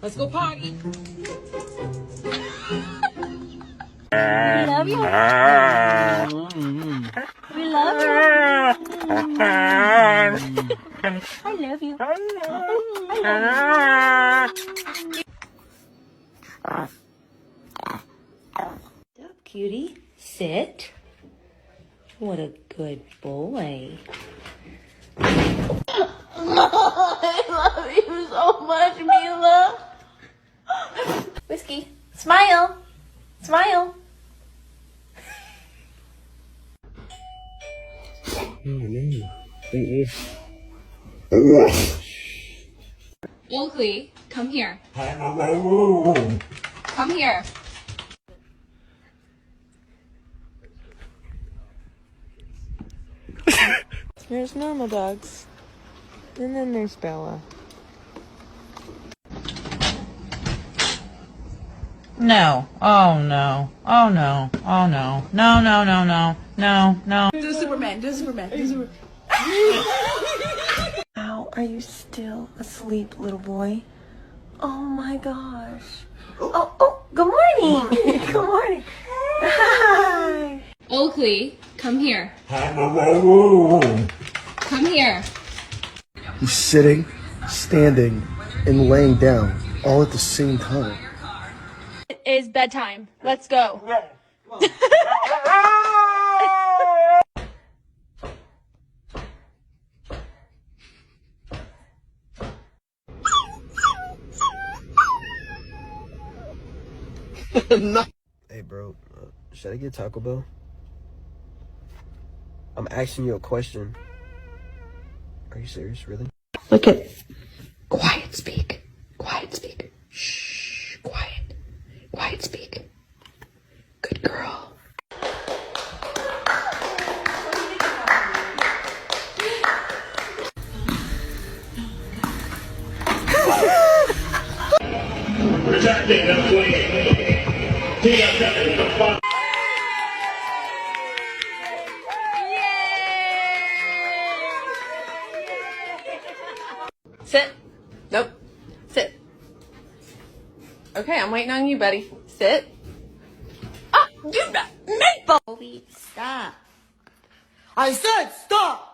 Let's go party. We love you. We love you. I love you. Up, cutie. Sit. What a good boy. I love you so much, Mila. Whiskey, smile. Smile. Oakley, come here. Come here. There's normal dogs. And then there's Bella. No. Oh no. Oh no. Oh no. No, no, no, no. No, no. Do Superman. Do Superman. Do Superman. How are you still asleep, little boy? Oh my gosh. Oh, good morning. Good morning. Hi. Oakley, come here. Come here. He's sitting, standing, and laying down all at the same time. It is bedtime. Let's go. Hey, bro, should I get Taco Bell? I'm asking you a question. Are you serious, really? Look at. Quiet speak. Quiet speak. Shh. Quiet. Quiet speak. Good girl. Sit. Nope. Sit. Okay, I'm waiting on you, buddy. Sit. Ah, you meatball. Stop. I said stop.